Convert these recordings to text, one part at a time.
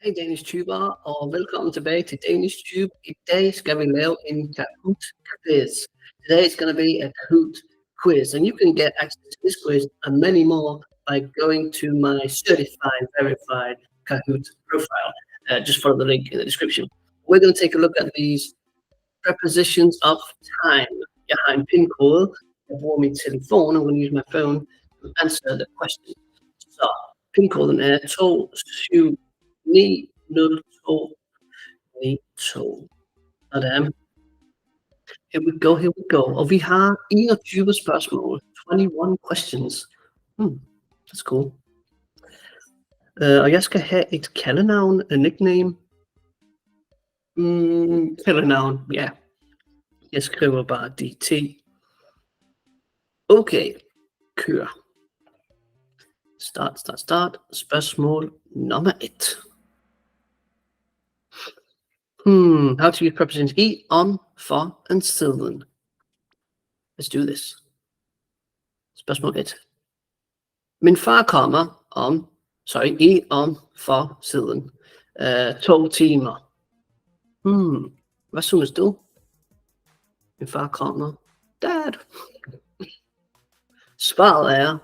Hej DanishTuber, og velkommen tilbage til DanishTube. I dag skal vi lave en Kahoot Quiz. Today is going to be a Kahoot Quiz, and you can get access to this quiz and many more by going to my certified, verified Kahoot profile. Just follow the link in the description. We're going to take a look at these prepositions of time. Jeg har en pin-kode. Jeg bruger min telefon. I'm going to use my phone to answer the question. Så pin-koden er 2790292. Sådan. Here we go. Og vi har 21 spørgsmål. 21 questions. That's cool. Og jeg skal have et kaldenavn, a nickname. Kaldenavn, ja. Jeg skriver bare DT. Okay, kør. Start. Spørgsmål nummer 1. How to use prepositions i, on, for, and siden. Let's do this. Spørgsmål 1. Min far kommer i, on, for, siden. 2 timer. Hvad synes du? Min far kommer. Dad. Svaret er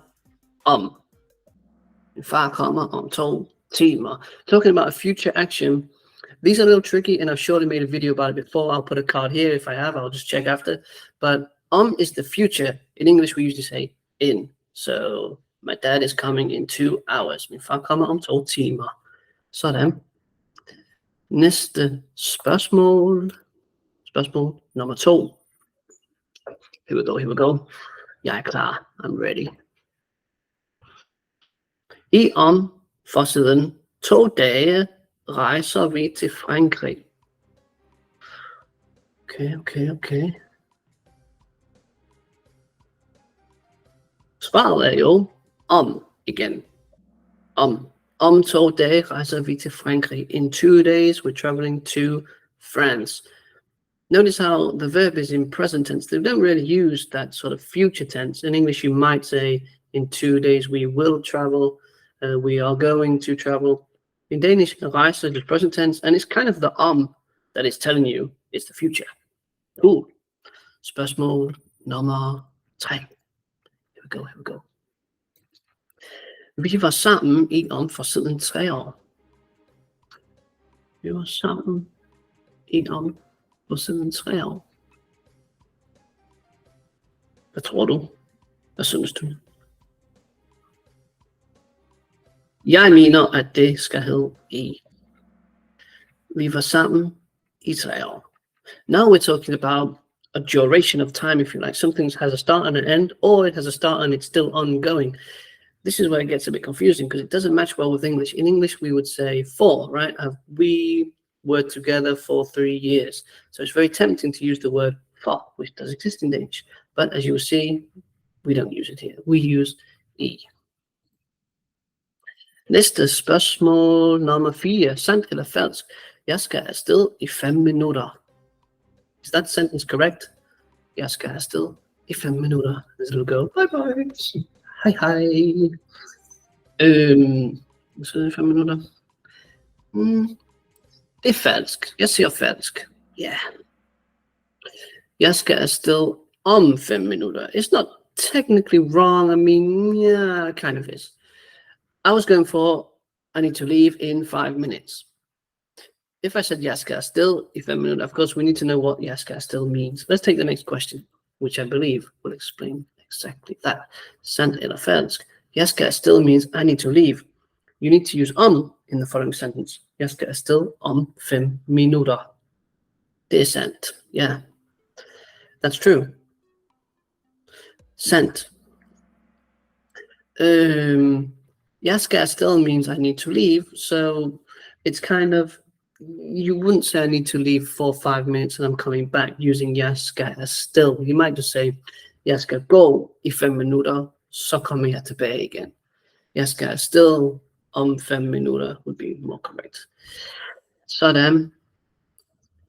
om. Min far kommer om 2 timer. Talking about a future action. These are a little tricky, and I've surely made a video about it before. I'll put a card here. If I have, I'll just check after. But is the future. In English, we usually say in. So, my dad is coming in 2 hours. Min far kommer om 2 timer. Sådan. Næste spørgsmål. Spørgsmål nummer 2. Here we go. Jeg er klar. I'm ready. I om for siden 2 dage rejser vi til Frankrig. Okay. Svaret er jo om igen. Om 2 dage rejser vi til Frankrig. In 2 days we're traveling to France. Notice how the verb is in present tense. They don't really use that sort of future tense. In English you might say in 2 days we will travel. We are going to travel. In Danish, rejser is present tense, and it's kind of the that is telling you it's the future. Cool. Spørgsmål nummer 3. Here we go. Vi var sammen i om for siden 3 år. Vi var sammen i om for siden 3 år. Hvad tror du? Hvad synes du? Jeg mener, at det skal hedde i. Vi var sammen i 3 år. Now we're talking about a duration of time, if you like. Something has a start and an end, or it has a start and it's still ongoing. This is where it gets a bit confusing because it doesn't match well with English. In English, we would say for, right? We were together for 3 years. So it's very tempting to use the word for, which does exist in Danish. But as you will see, we don't use it here. We use i. Næste spørgsmål nummer 4. Sandt eller falsk? Jeg skal afsted i 5 minutter. Is that sentence correct? Jeg skal afsted i 5 minutter. This will go. Bye. Hej. Så 5 minutter. Det er falsk. Jeg siger falsk. Yeah. Jeg skal afsted om 5 minutter. It's not technically wrong. I mean, yeah, it kind of is. I was going for, I need to leave in 5 minutes. If I said jeg skal afsted i 5 minutter, of course we need to know what jeg skal afsted means. Let's take the next question, which I believe will explain exactly that. Sandt eller falsk? Jeg skal afsted means I need to leave. You need to use in the following sentence. Jeg skal afsted om 5 minutter. Det er sandt. Yeah. That's true. Sandt. Jeg skal afsted means I need to leave, so it's kind of, you wouldn't say I need to leave for 5 minutes and I'm coming back using jeg skal afsted. You might just say, jeg skal gå i 5 minutter, så kommer jeg tilbage igen. Jeg skal afsted om 5 minutter would be more correct. Sådan.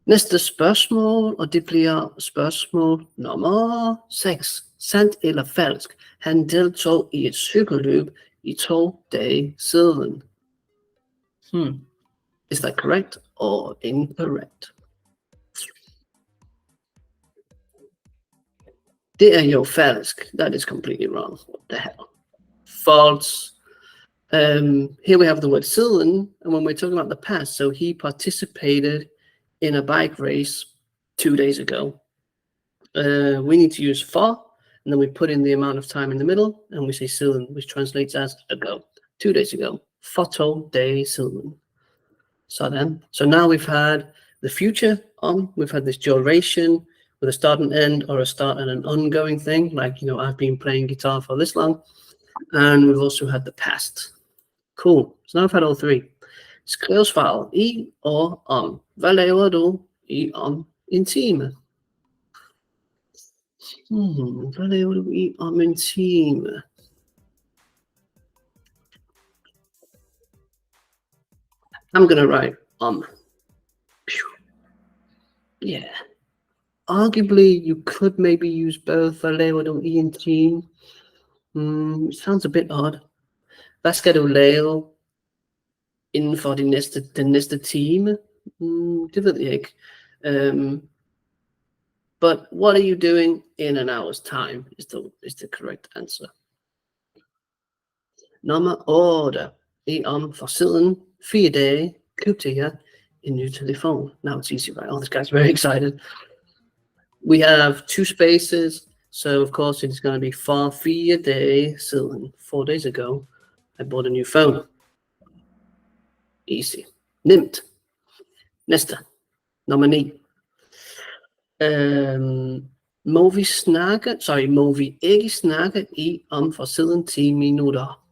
Næste spørgsmål, og det bliver spørgsmål nummer 6. Sandt eller falsk? Han deltog i et cykelløb i 2 dage siden. Is that correct or incorrect? Det er jo falsk. That is completely wrong. What the hell? False. Here we have the word siden, and when we're talking about the past, so he participated in a bike race 2 days ago. We need to use for, and then we put in the amount of time in the middle, and we say siden, which translates as ago. 2 days ago. For 2 days siden. So now we've had the future on, we've had this duration with a start and end, or a start and an ongoing thing, like, I've been playing guitar for this long, and we've also had the past. Cool. So now I've had all three. Skrivsfejl i og om. Hvad laver du i om en time? Hvad laver du i om en time? I'm going to write Yeah. Arguably, you could maybe use both. Hvad laver du i en time? Sounds a bit odd. Hvad skal du lave inden for den næste time? Det ved jeg ikke. But what are you doing in an hour's time is the correct answer. Nummer 8. I om for siden 4 dage købte jeg en ny telefon. Now it's easy, right? Oh, this guy's very excited. We have 2 spaces, so of course it's going to be for 4 dage siden. 4 days ago, I bought a new phone. Easy. Nemt. Næste. Nummer 9. Må vi ikke snakke i om for siden 10 minutter?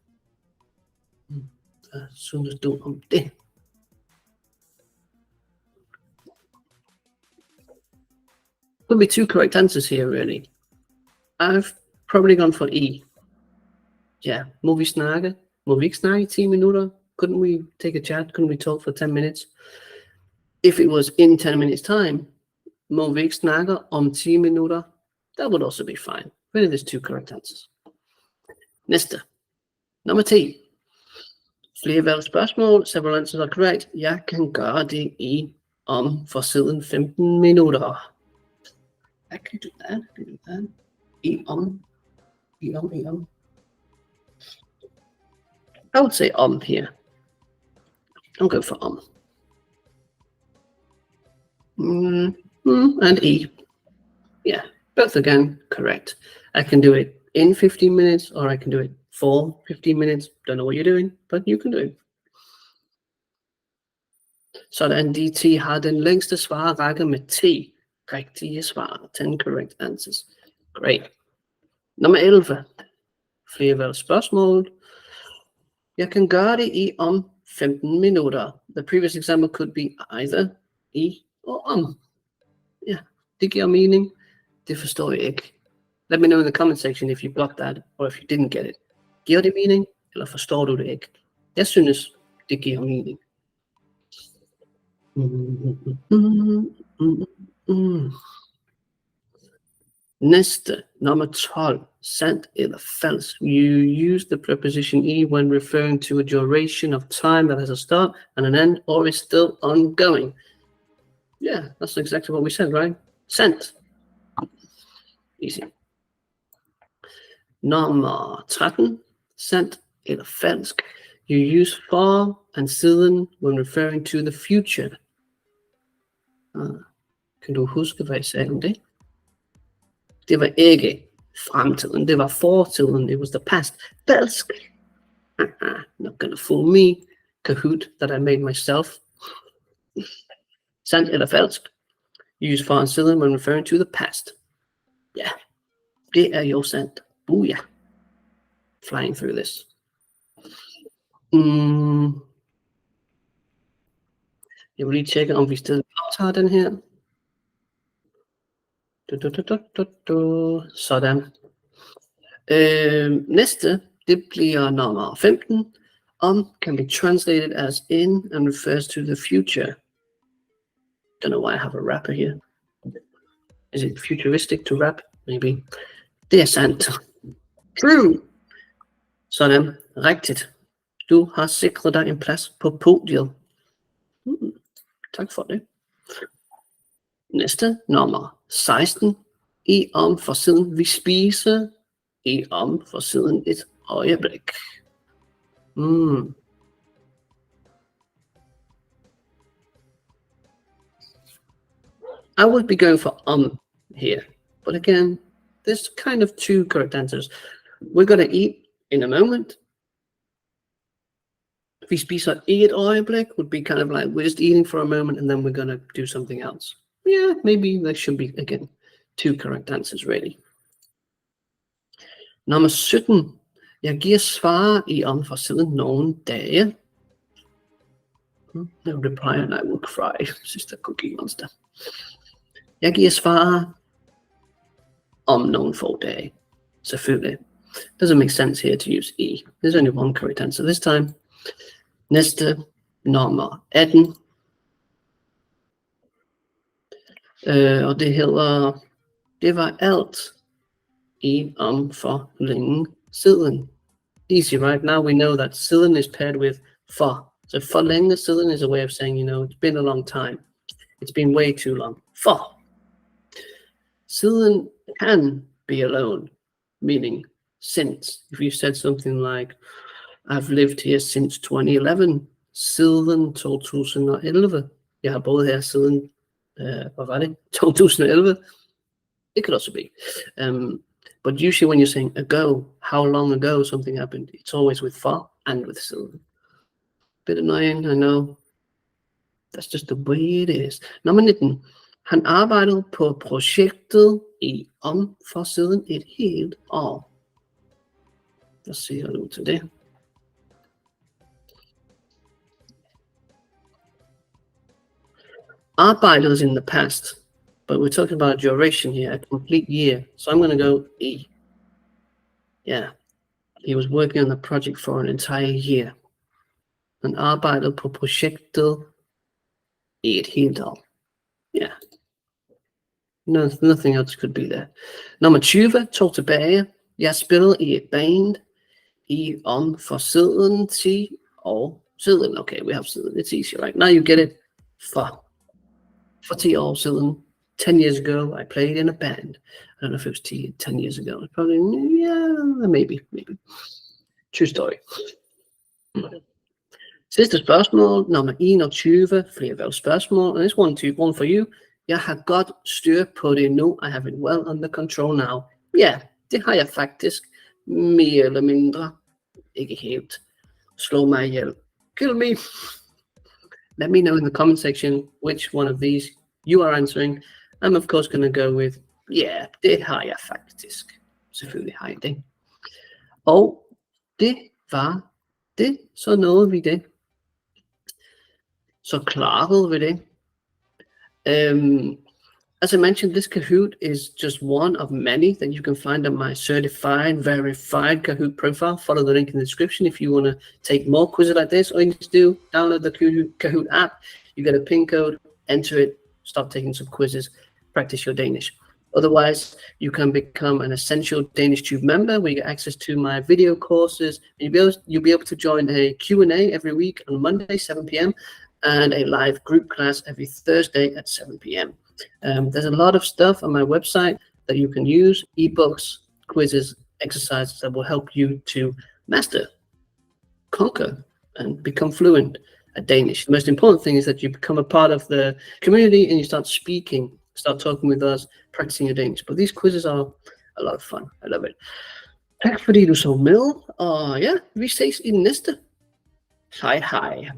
Hvad synes du om det? Could be 2 correct answers here, really. I've probably gone for E. Yeah, må vi snakke? Må vi ikke snakke i 10 minutter? Couldn't we take a chat? Couldn't we talk for 10 minutes? If it was in 10 minutes time, må vi ikke snakke om 10 minutter? That would also be fine. Really, there's 2 correct answers. Næste. Nummer 10. Flere valgspørgsmål. Several answers are correct. Jeg kan gøre det i om for siden 15 minutter. I can do that. I om. I would say here. I'll go for and E. Yeah, both again correct. I can do it in 15 minutes, or I can do it for 15 minutes. Don't know what you're doing, but you can do it. Sådan, DT har den længste svarerække med 10 rigtige svar. 10 correct answers. Great. Nummer 11. Flere valgspørgsmål. Jeg kan gøre det i om 15 minutter. The previous example could be either i or om. Yeah, det giver mening. Det forstår jeg ikke. Let me know in the comment section if you got that, or if you didn't get it. Giver det mening, eller forstår du det ikke? Jeg synes, det giver mening. Næste, nummer 12. Sandt eller falsk. You use the preposition e when referring to a duration of time that has a start and an end, or is still ongoing. Yeah, that's exactly what we said, right? Sandt. Easy. Nummer 13. Sandt eller falsk. You use for and siden when referring to the future. Kan du huske, hvad jeg sagde om det? Det var ikke fremtiden, det var fortiden. It was the past. Falsk. Not gonna fool me. Kahoot that I made myself. Sandt eller falsk. Use for and siden when referring to the past. Yeah. Det er jo sandt. Booyah. Flying through this. Jeg vil lige tjekke, om vi stadig optager den her. Sådan. Næste, det bliver nummer 15. Can be translated as in and refers to the future. Don't know why I have a rapper here. Is it futuristic to rap? Maybe. Det er sandt. True. Sådan. Rigtigt. Du har sikret dig en plads på podiet. Tak for det. Næste, nummer 16. I om for siden vi spiser. I om for siden et øjeblik. I would be going for here. But again, there's kind of two correct answers. We're going to eat in a moment. Vi spiser i et øjeblik would be kind of like we're just eating for a moment and then we're going to do something else. Yeah, maybe there should be, again, two correct answers, really. Nummer 17. Jeg giver svar i om for siden nogle dage. No reply and I will cry, sister Cookie Monster. Jeg giver svar om nogle få dage. Selvfølgelig. Doesn't make sense here to use E. There's only one correct answer this time. Næste, nummer 18. Og det hedder, det var alt i om for længe siden. Easy, right? Now we know that siden is paired with for. So for længe siden is a way of saying, it's been a long time. It's been way too long. For. Siden can be alone, meaning since. If you said something like, I've lived here since 2011. Siden 2011. Jeg har boet her siden, hvad var det? 2011. It could also be. But usually when you're saying ago, how long ago something happened, it's always with for and with siden. Bit annoying, I know. That's just the way it is. Nummer 19. Han arbejdede på projektet i om for siden et helt år. Hvad siger du til det? Arbejdet is in the past, but we're talking about a duration here, a complete year. So I'm going to go E. Yeah, he was working on the project for an entire year. Han arbejdede på projektet i et helt år. Yeah. No, nothing else could be there. Nummer 20, tog tilbage. Jeg spillede i et band i om for siden 10 år siden. Okay, we have siden. It's easy, right? Now you get it. For 10 år siden. 10 years ago, I played in a band. I don't know if it was 10 years ago. Probably, yeah, maybe. True story. Sidste spørgsmål, nummer 21, flere valgspørgsmål. And this one for you. Jeg har godt styr på det nu. I have it well under control now. Ja, det har jeg faktisk. Mere eller mindre. Ikke helt. Slå mig ihjel. Kill me. Let me know in the comment section which one of these you are answering. I'm of course going to go with, yeah, det har jeg faktisk. Selvfølgelig har jeg det. Og det var det. Så nåede vi det. Så klarede vi det. As I mentioned, this Kahoot is just one of many that you can find on my certified, verified Kahoot profile. Follow the link in the description if you want to take more quizzes like this. All you need to do, download the Kahoot app. You get a pin code, enter it, start taking some quizzes, practice your Danish. Otherwise, you can become an essential DanishTube member where you get access to my video courses. And you'll be able to join a Q&A every week on Monday, 7 p.m. and a live group class every Thursday at 7 p.m. There's a lot of stuff on my website that you can use, ebooks, quizzes, exercises that will help you to master, conquer, and become fluent at Danish. The most important thing is that you become a part of the community and you start speaking, start talking with us, practicing your Danish. But these quizzes are a lot of fun. I love it. Tak fordi du så med, og ja, vi ses i næste. Hej hej.